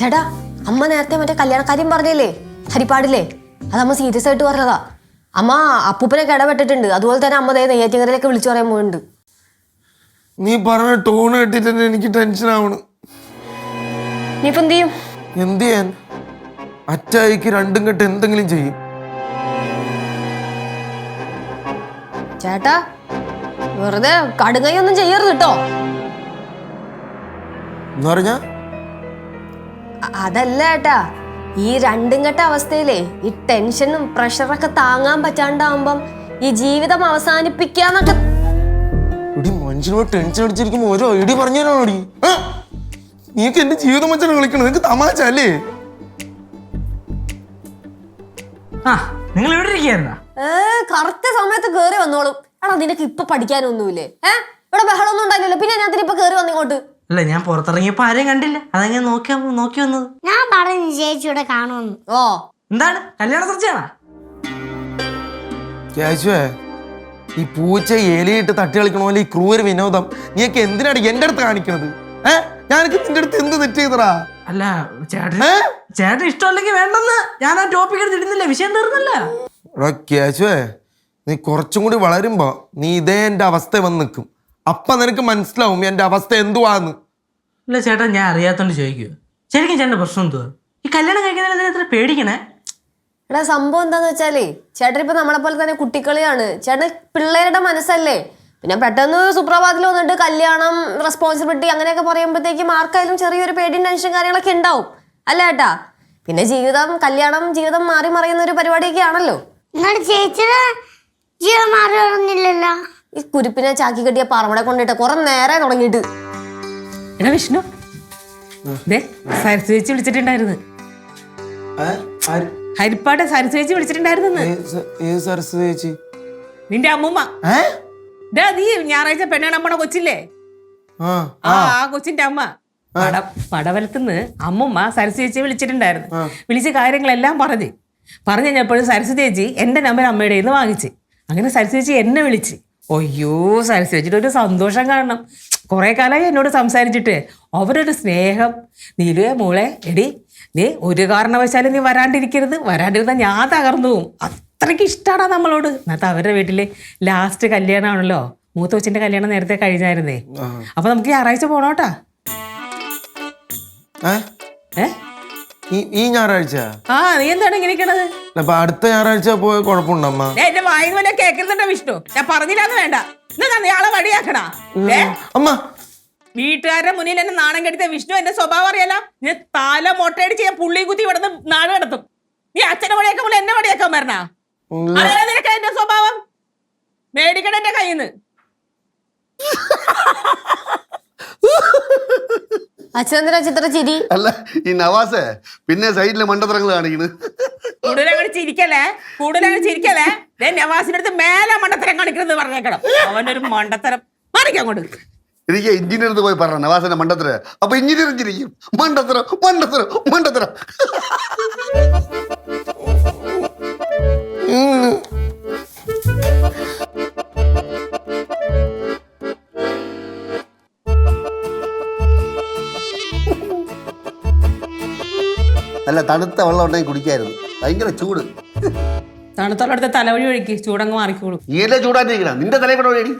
ചേട്ടാ അമ്മ നേരത്തെ മറ്റേ കല്യാണക്കാര്യം പറഞ്ഞില്ലേ ഹരിപ്പാടില്ലേ അതമ്മ സീരിയസ് ആയിട്ട് പറഞ്ഞതാ. അമ്മ അപ്പൂപ്പനെ കിടപെട്ടിട്ടുണ്ട്. അതുപോലെ തന്നെ അമ്മ നെയ്യാറ്റിൻകരയിലൊക്കെ വിളിച്ചു പറയാൻ പോകുന്നുണ്ട്. നീ പറഞ്ഞ ടോൺ കേട്ടിട്ട് എനിക്ക് ടെൻഷൻ ആവണ്. നീയിപ്പോ എന്ത് ചെയ്യും? എന്ത് ചെയ്യാൻ? അച്ചായിക്ക് രണ്ടും കെട്ട് എന്തെങ്കിലും ചെയ്യും. ചേട്ടാ വെറുതെ കടുകയൊന്നും ചെയ്യരുത് കേട്ടോ. എന്ന് പറഞ്ഞാ അതല്ല ഏട്ടാ, ഈ രണ്ടും കെട്ട അവസ്ഥയിലേ ഈ ടെൻഷനും പ്രഷറൊക്കെ താങ്ങാൻ പറ്റാണ്ടാവുമ്പം ഈ ജീവിതം അവസാനിപ്പിക്കാന്നൊക്കെ. മനുഷ്യനോട് ടെൻഷൻ അടിച്ചിരിക്കുമ്പോ ഓരോ ഐഡിയ പറഞ്ഞു തരാണോടി. നീക്ക് എന്റെ ജീവിതം വെച്ചാണ് കളിക്കണം. നിനക്ക് തമാശ അല്ലേ? നിങ്ങൾ ഇവിടെ ഇരിക്കുന്ന കറക്റ്റ് സമയത്ത് കേറി വന്നോളും. എടാ നിനക്ക് ഇപ്പൊ പഠിക്കാനൊന്നുമില്ലേ? ഇവിടെ ബഹളമൊന്നും ഉണ്ടായില്ലല്ലോ, പിന്നെ ഞാൻ ഇപ്പൊ കേറി വന്നിങ്ങോട്ട്. അല്ല, ഞാൻ പുറത്തിറങ്ങിയപ്പോ ആരെയും കണ്ടില്ല, അതങ്ങനെ നോക്കി വന്നത്. ഞാൻ പറഞ്ഞു ചേച്ചിയുടെ കാണുമെന്ന്. ഓ എന്താണ് കല്യാണ ചർച്ചയാണോ? കേശുവേ, ഈ പൂച്ച എലിയിട്ട് തട്ടി കളിക്കണ പോലെ ഈ ക്രൂര വിനോദം നീയൊക്കെ എന്തിനാണ് എന്റെ അടുത്ത് കാണിക്കണത്? ഞാനൊക്കെ നിന്റെ അടുത്ത് എന്ത് തെറ്റ് ചെയ്തടാ? അല്ല ചേട്ടൻ ഇഷ്ടമല്ലെങ്കിൽ വേണ്ടെന്ന് ഞാൻ ആ ടോപ്പിക് എടുത്തിരുന്നില്ല, വിഷയം തീർന്നല്ല. കേശുവേ, നീ കുറച്ചും കൂടി വളരുമ്പോ നീ ഇതേ എന്റെ അവസ്ഥ വന്ന് നിൽക്കും. അപ്പൊ നിനക്ക് മനസ്സിലാവും എന്റെ അവസ്ഥ എന്തുവാന്ന്. ഇല്ല ചേട്ടാ, ഞാൻ അറിയാത്തോണ്ട് ചോദിക്കുക. ശരിക്കും ചേട്ടൻ്റെ പ്രശ്നം എന്തുവാ? ഈ കല്യാണം കഴിക്കുന്നതിന് എത്ര പേടിക്കണേ? എടാ സംഭവം എന്താന്ന് വെച്ചാലേ ചേട്ടൻ ഇപ്പൊ നമ്മളെ പോലെ തന്നെ കുട്ടിക്കളിയാണ്. ചേട്ടൻ പിള്ളേരുടെ മനസ്സല്ലേ. പിന്നെ പെട്ടെന്ന് സുപ്രഭാതത്തിൽ വന്നിട്ട് കല്യാണം, റെസ്പോൺസിബിലിറ്റി അങ്ങനെയൊക്കെ പറയുമ്പോഴത്തേക്കും ആർക്കായാലും ചെറിയൊരു പേടിയും ടെൻഷൻ കാര്യങ്ങളൊക്കെ ഉണ്ടാവും അല്ല ഏട്ടാ. പിന്നെ കല്യാണം ജീവിതം മാറി മറിയുന്ന ഒരു പരിപാടിയൊക്കെ ആണല്ലോ. നിങ്ങളുടെ ചേച്ചിയുടെ ജീവൻ മാറി പറഞ്ഞില്ലല്ലോ. ഈ കുരിപ്പിനെ ചാക്കി കെട്ടിയ പറമ്പടെ കൊണ്ടിട്ട് കുറെ നേരെ തുടങ്ങിയിട്ട്. എടാ വിഷ്ണു, സരസ്വതി ചേച്ചി വിളിച്ചിട്ടുണ്ടായിരുന്നു. ഹരിപ്പാട് സരസ്വതി ചേച്ചി വിളിച്ചിട്ടുണ്ടായിരുന്നു. സരസ്വതി ചേച്ചി നിന്റെ അമ്മൂമ്മ. നീ ഞായറാഴ്ച പെണ്ണാണമ്മടെ കൊച്ചില്ലേ, ആ കൊച്ചിന്റെ അമ്മ പടവലത്തുനിന്ന് അമ്മുമ്മ സരസ്വതി ചേച്ചി വിളിച്ചിട്ടുണ്ടായിരുന്നു. വിളിച്ച കാര്യങ്ങളെല്ലാം പറഞ്ഞു കഴിഞ്ഞപ്പോഴും സരസ്വതി ചേച്ചി എന്റെ നമ്പർ അമ്മയുടെ നിന്ന് വാങ്ങിച്ച്. അങ്ങനെ സരസ്വതി ചേച്ചി എന്നെ വിളിച്ച്. അയ്യോ, സരസ്വതി ചേച്ചിയുടെ ഒരു സന്തോഷം കാണണം. കുറെ കാലമായി എന്നോട് സംസാരിച്ചിട്ട് അവരൊരു സ്നേഹം. നീലുവേ മോളെ, എടി നീ ഒരു കാരണവശാലും നീ വരാണ്ടിരുന്ന ഞാൻ തകർന്നു പോവും. അത്രയ്ക്ക് ഇഷ്ടമാടാ നമ്മളോട്. എന്നിട്ട് അവരുടെ വീട്ടില് ലാസ്റ്റ് കല്യാണമാണല്ലോ, മൂത്ത കൊച്ചിന്റെ കല്യാണം നേരത്തെ കഴിഞ്ഞായിരുന്നേ. അപ്പൊ നമുക്ക് ഞായറാഴ്ച പോണോട്ടാ. ഈ ഞായറാഴ്ച? നീ എന്താണ് ഇങ്ങനെ ഇരിക്കണത്? അപ്പൊ അടുത്ത ഞായറാഴ്ച പോയ കുഴപ്പമുണ്ടമ്മ? എന്റെ വായന പോലെ കേൾക്കുന്നുണ്ടോ വിഷ്ണു? ഞാൻ പറഞ്ഞില്ലാന്ന് വേണ്ട. എന്നാ നീയാളെ വഴിയാക്കണ അമ്മ. വീട്ടുകാരുടെ മുന്നിൽ എന്നെ നാണം കെടുത്ത വിഷ്ണു എന്റെ സ്വഭാവം അറിയാലോ. ഞാൻ തല മൊട്ടയടിച്ച് ഞാൻ പുള്ളിയും കുത്തി ഇവിടുന്ന് നാട് കിടത്തും. നീ അച്ഛനെ വഴിയാക്കാൻ പോലെ എന്നെ വഴിയാക്കാൻ വരണ? അറിയാലോ നിനക്ക് എന്റെ സ്വഭാവം. മേടിക്കണ എന്റെ കയ്യിൽ നിന്ന്. അച്ഛനെന്തിനാ ചിത്ര ചിരി? അല്ല, ഈ നവാസേ പിന്നെ സൈഡിലെ മണ്ടത്തരങ്ങൾ കാണിക്കണ്. കൂടുതലങ്ങനെ ചിരിക്കല്ലേ. നവാസിന്റെ അടുത്ത് മേലെ മണ്ടത്തരം കാണിക്കണെന്ന് പറഞ്ഞേക്കണം. അവന്റെ ഒരു മണ്ടത്തരം മാറിക്കങ്ങോട്ട്. എനിക്ക് എഞ്ചിനീയർ അടുത്ത് പോയി പറഞ്ഞ നവാസിന്റെ മണ്ടത്തര. അപ്പൊ എഞ്ചിനീയർ ചിരിക്കും. മണ്ടത്തരം. നല്ല തണുത്ത വെള്ളം ഉണ്ടെങ്കിൽ കുടിക്കായിരുന്നു. ഭയങ്കര ചൂട്. തണുത്തോളടുത്ത തലവഴി ഒഴുക്കി ചൂടങ്ങ് മാറിക്കോളും. നീയല്ലേ ചൂടാറ്റിരിക്കണം, നിന്റെ തലയിൽ കൂടെ ഒഴി.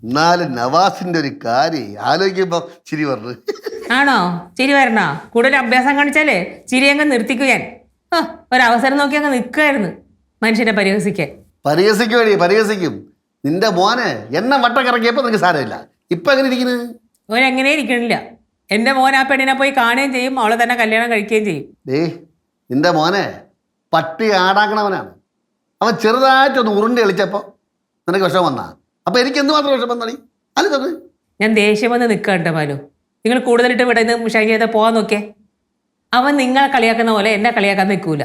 എന്നാലും നവാസിന്റെ ഒരു കാര്യം ആലോചിക്കുമ്പോ ചിരി പറഞ്ഞു. ആണോ? ചിരി വരണോ? കൂടുതൽ അഭ്യാസം കാണിച്ചാലേ ചിരി അങ്ങ് നിർത്തിക്കു ഞാൻ. ഒരവസരം നോക്കി അങ്ങ് നിൽക്കുമായിരുന്നു മനുഷ്യനെ പരിഹസിക്കാൻ. പരിഹസിക്കും. നിന്റെ മോനെ എന്നെ വട്ടം കറക്കിയപ്പോ നിനക്ക് സാരമില്ല. ഇപ്പൊ എങ്ങനെ ഇരിക്കുന്നു? ഓനെങ്ങനെ ഇരിക്കണില്ല. എന്റെ മോൻ ആ പെണ്ണിനെ പോയി കാണുകയും ചെയ്യും, അവളെ തന്നെ കല്യാണം കഴിക്കുകയും ചെയ്യും. നിന്റെ മോനെ പട്ടി ആടാക്കണവനാണ്. അവൻ ചെറുതായിട്ടൊന്ന് ഉരുണ്ടി കളിച്ചപ്പോ നിനക്ക് വിഷമം വന്നാ. അപ്പൊ എനിക്ക് എന്തുമാത്രം വിഷമം വന്നാടി? അല്ല, ഞാൻ ദേഷ്യം വന്ന് നിൽക്കണ്ട മാലു. നിങ്ങൾ കൂടുതലിട്ട് ഇവിടെ നിന്ന് ഷൈൻ ചെയ്താൽ പോകാൻ നോക്കിയേ. അവൻ നിങ്ങളെ കളിയാക്കുന്ന പോലെ എന്നെ കളിയാക്കാൻ നിൽക്കൂല.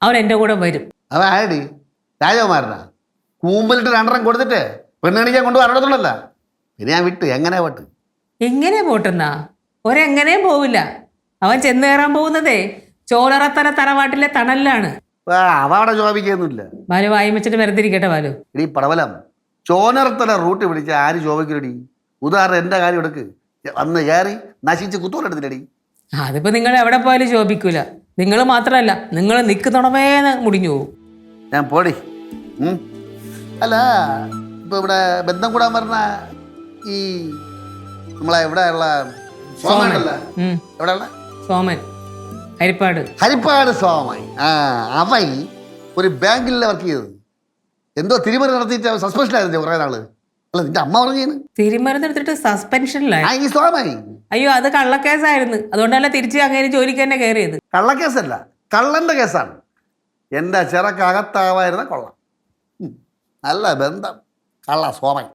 അവൻ എൻ്റെ കൂടെ വരും. അവൻ ആയടി രാജകുമാരനാ. കൂമ്പലിട്ട് രണ്ടെണ്ണം കൊടുത്തിട്ട് പെണ്ണിണിക്കാൻ കൊണ്ടുപോകാറുള്ളതല്ല. പിന്നെ ഞാൻ വിട്ടു. എങ്ങനെ പോട്ടെന്നാ? ഒരെങ്ങനെയും പോവില്ല. അവൻ ചെന്ന് കയറാൻ പോകുന്നതേ ചോലറത്തല തറവാട്ടിലെ തണലിലാണ്. അവ അവിടെ ശോഭിക്കൊന്നുമില്ല. ബാലു വായി വെച്ചിട്ട് വെറുതെ ഇരിക്കട്ടെ ബാലു. ഇടി പടവലം, ചോനർത്തല റൂട്ട് പിടിച്ച ആര് ശോഭിക്കലടി? ഉദാഹരണം എന്റെ കാര്യം എടുക്ക്. വന്ന് കയറി നശിച്ച് കുത്തോലെടുത്തില്ലടി. അതിപ്പോ നിങ്ങൾ എവിടെ പോയാലും ശോഭിക്കൂല. നിങ്ങൾ മാത്രമല്ല, നിങ്ങൾ നിൽക്കുന്നുടമേന്ന് മുടിഞ്ഞു പോകും. ഞാൻ പോടി. അല്ല ഇപ്പൊ ഇവിടെ ബന്ധം കൂടാൻ പറഞ്ഞ ഈ നമ്മളെ ഇവിടെ ഉള്ള സോമനല്ല, എവിടെ ഉള്ള സോമൻ ഹരിപ്പാട്. ഹരിപ്പാട് സോമൻ. അവൻ ഒരു ബാങ്കിൽ വർക്ക് ചെയ്തത്. എന്തോ തിരിമറി നടത്തിയിട്ട് സസ്പെൻഷനായിരുന്നു കുറേ നാള്. അല്ല നിന്റെ അമ്മ പറഞ്ഞു തിരുമരുന്നെടുത്തിട്ട് സസ്പെൻഷനിലായി. ഈ സോമൻ. അയ്യോ, അത് കള്ളക്കേസായിരുന്നു. അതുകൊണ്ടല്ല തിരിച്ച് അങ്ങനെ ജോലിക്ക് തന്നെ കയറിയത്. കള്ളക്കേസല്ല, കള്ളന്റെ കേസാണ്. എൻ്റെ ചിറക്കകത്താവായിരുന്ന കൊള്ളാം. നല്ല ബന്ധം. കള്ള സോമൻ.